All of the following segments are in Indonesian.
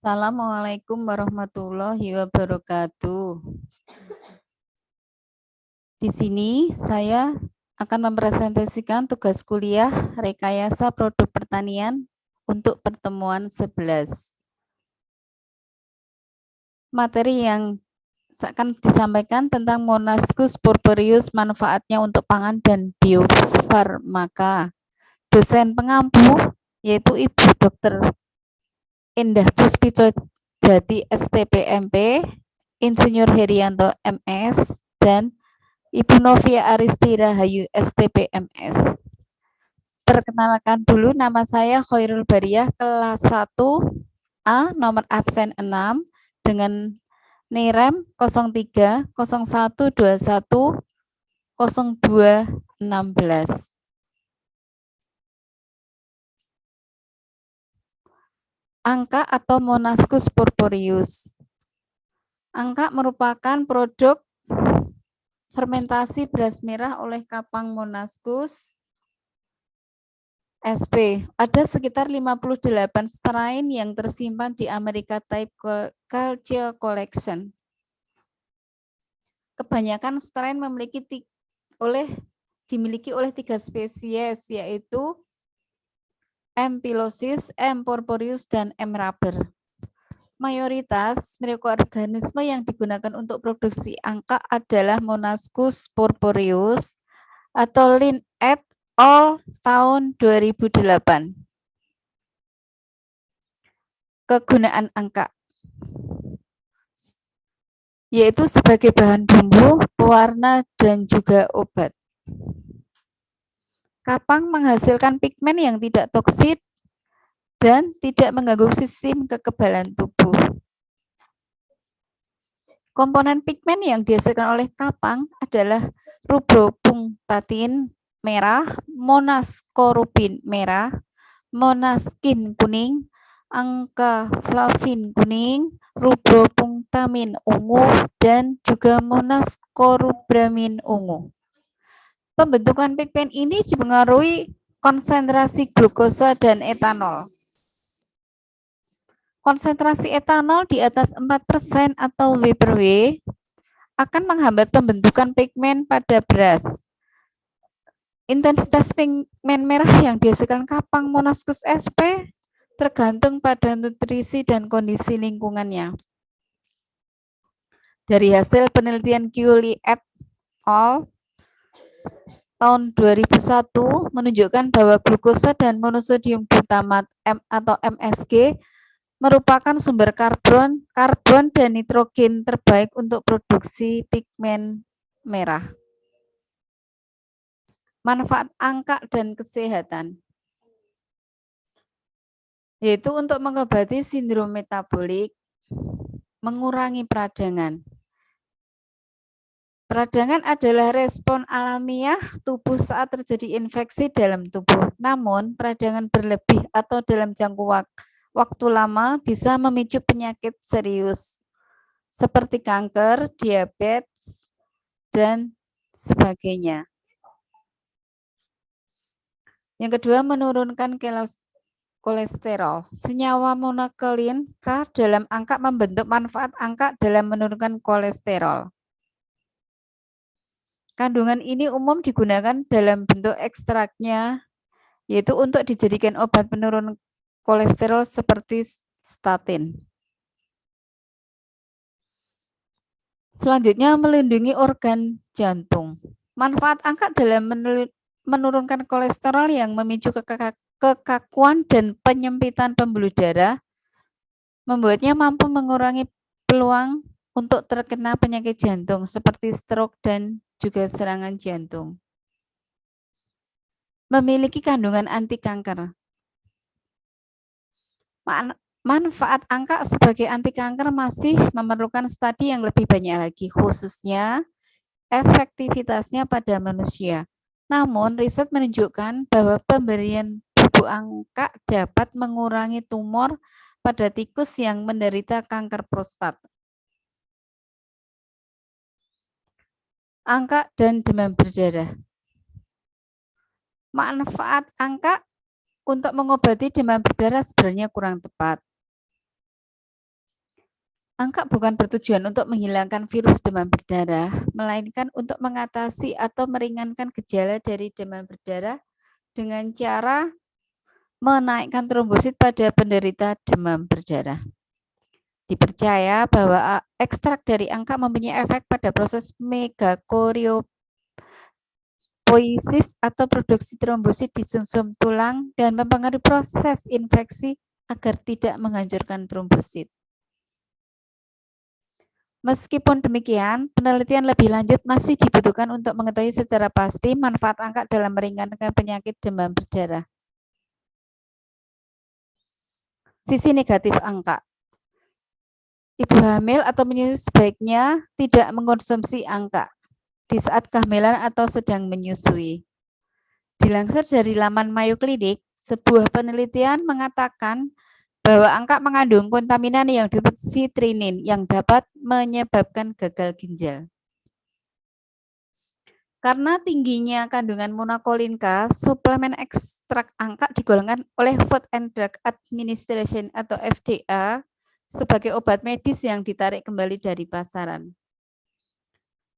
Assalamualaikum warahmatullahi wabarakatuh. Di sini saya akan mempresentasikan tugas kuliah Rekayasa Produk Pertanian untuk pertemuan 11. Materi yang akan disampaikan tentang Monascus purpureus, manfaatnya untuk pangan dan biofarmaka. Dosen pengampu yaitu Ibu Dr. Indah Puspico Jati STPMP, Insinyur Herianto MS, dan Ibu Novia Aristi Rahayu STPMS. Perkenalkan dulu, nama saya Khairul Bariyah, kelas 1A, nomor absen 6, dengan NIREM 03 01 21 02 16. Angka atau Monascus purpureus. Angka merupakan produk fermentasi beras merah oleh kapang Monascus SP. Ada sekitar 58 strain yang tersimpan di America Type Culture Collection. Kebanyakan strain dimiliki oleh 3 spesies, yaitu M. pilosis, M. purpureus, dan M. rubber. Mayoritas mikroorganisme yang digunakan untuk produksi angka adalah Monascus purpureus atau Lin et al. Tahun 2008. Kegunaan angka yaitu sebagai bahan bumbu, pewarna, dan juga obat. Kapang menghasilkan pigmen yang tidak toksit dan tidak mengganggu sistem kekebalan tubuh. Komponen pigmen yang dihasilkan oleh kapang adalah rubropunctatin merah, monascorubin merah, monaskin kuning, ankaflavin kuning, rubropunctamin ungu, dan juga monascorubramin ungu. Pembentukan pigmen ini dipengaruhi konsentrasi glukosa dan etanol. Konsentrasi etanol di atas 4% atau W/W akan menghambat pembentukan pigmen pada beras. Intensitas pigmen merah yang dihasilkan kapang Monascus SP tergantung pada nutrisi dan kondisi lingkungannya. Dari hasil penelitian Kiuli et al. Tahun 2001 menunjukkan bahwa glukosa dan monosodium glutamat atau MSG merupakan sumber karbon dan nitrogen terbaik untuk produksi pigmen merah. Manfaat angka dan kesehatan yaitu untuk mengobati sindrom metabolik, mengurangi peradangan. Peradangan adalah respon alamiah tubuh saat terjadi infeksi dalam tubuh. Namun, peradangan berlebih atau dalam jangka waktu lama bisa memicu penyakit serius seperti kanker, diabetes, dan sebagainya. Yang kedua, menurunkan kolesterol. Senyawa monoklin K dalam angka membentuk manfaat angka dalam menurunkan kolesterol. Kandungan ini umum digunakan dalam bentuk ekstraknya, yaitu untuk dijadikan obat penurun kolesterol seperti statin. Selanjutnya, melindungi organ jantung. Manfaat angka dalam menurunkan kolesterol yang memicu kekakuan dan penyempitan pembuluh darah, membuatnya mampu mengurangi peluang untuk terkena penyakit jantung seperti stroke dan juga serangan jantung. Memiliki kandungan anti kanker. Manfaat angka sebagai anti kanker masih memerlukan studi yang lebih banyak lagi, khususnya efektivitasnya pada manusia. Namun, riset menunjukkan bahwa pemberian bubuk angka dapat mengurangi tumor pada tikus yang menderita kanker prostat. Angka dan demam berdarah. Manfaat angka untuk mengobati demam berdarah sebenarnya kurang tepat. Angka bukan bertujuan untuk menghilangkan virus demam berdarah, melainkan untuk mengatasi atau meringankan gejala dari demam berdarah dengan cara menaikkan trombosit pada penderita demam berdarah. Dipercaya bahwa ekstrak dari angka mempunyai efek pada proses megakoriopoiesis atau produksi trombosit di sumsum tulang dan mempengaruhi proses infeksi agar tidak menghancurkan trombosit. Meskipun demikian, penelitian lebih lanjut masih dibutuhkan untuk mengetahui secara pasti manfaat angka dalam meringankan penyakit demam berdarah. Sisi negatif angka. Ibu hamil atau menyusui sebaiknya tidak mengkonsumsi angka di saat kehamilan atau sedang menyusui. Dilansir dari laman Mayo Clinic, sebuah penelitian mengatakan bahwa angka mengandung kontaminan yang disebut citrinin yang dapat menyebabkan gagal ginjal. Karena tingginya kandungan monokolin K, suplemen ekstrak angka digolongkan oleh Food and Drug Administration atau FDA sebagai obat medis yang ditarik kembali dari pasaran.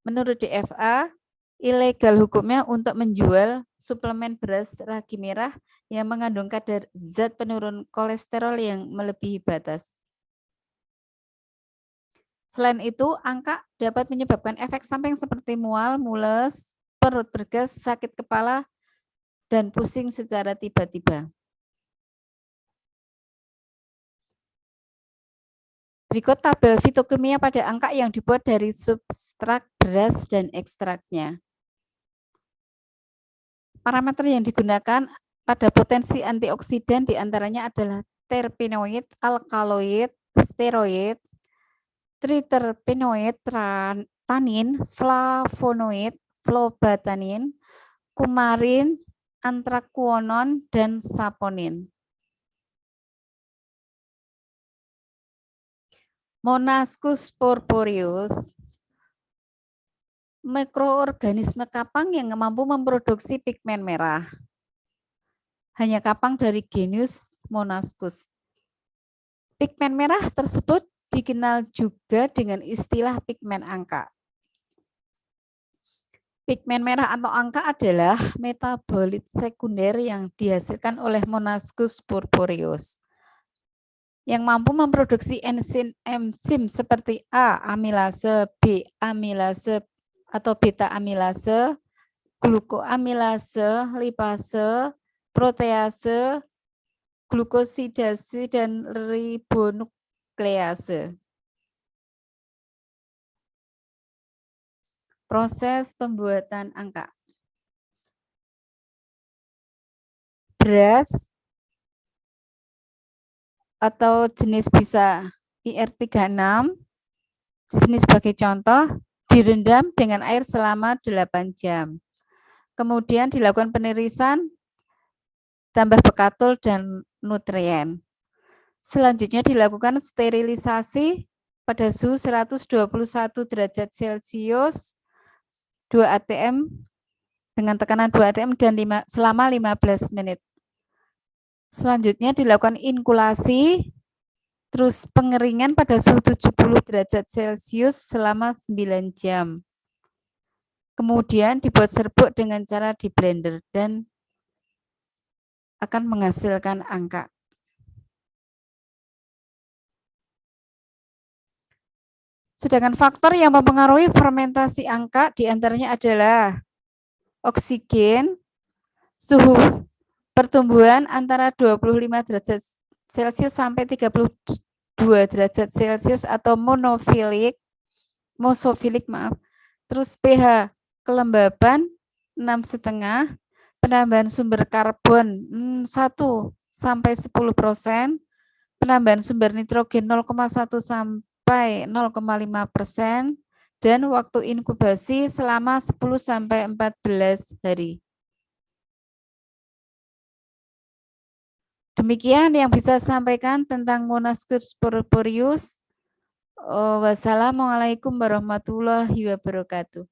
Menurut DFA, ilegal hukumnya untuk menjual suplemen beras ragi merah yang mengandung kadar zat penurun kolesterol yang melebihi batas. Selain itu, angka dapat menyebabkan efek samping seperti mual, mules, perut bergas, sakit kepala, dan pusing secara tiba-tiba. Berikut tabel fitokimia pada angka yang dibuat dari substrat beras dan ekstraknya. Parameter yang digunakan pada potensi antioksidan diantaranya adalah terpenoid, alkaloid, steroid, triterpenoid, tanin, flavonoid, flobatanin, kumarin, antrakuonon, dan saponin. Monascus purpureus, mikroorganisme kapang yang mampu memproduksi pigmen merah. Hanya kapang dari genus Monascus. Pigmen merah tersebut dikenal juga dengan istilah pigmen angka. Pigmen merah atau angka adalah metabolit sekunder yang dihasilkan oleh Monascus purpureus yang mampu memproduksi enzim seperti A amilase, B amilase atau beta amilase, glukoamilase, lipase, protease, glukosidase, dan ribonuklease. Proses pembuatan angka. Beras atau jenis bisa IR36, di sini sebagai contoh, direndam dengan air selama 8 jam. Kemudian dilakukan penirisan, tambah bekatul dan nutrien. Selanjutnya dilakukan sterilisasi pada suhu 121 derajat Celcius 2 atm dengan tekanan 2 atm dan selama 15 menit. Selanjutnya dilakukan inkulasi, terus pengeringan pada suhu 70 derajat Celcius selama 9 jam. Kemudian dibuat serbuk dengan cara di blender dan akan menghasilkan angka. Sedangkan faktor yang mempengaruhi fermentasi angka diantaranya adalah oksigen, suhu pertumbuhan antara 25 derajat Celcius sampai 32 derajat Celcius atau mosofilik, terus pH kelembaban 6,5, penambahan sumber karbon 1 sampai 10%, penambahan sumber nitrogen 0,1 sampai 0,5%, dan waktu inkubasi selama 10 sampai 14 hari. Demikian yang bisa saya sampaikan tentang Monascus purpureus. Wassalamualaikum warahmatullahi wabarakatuh.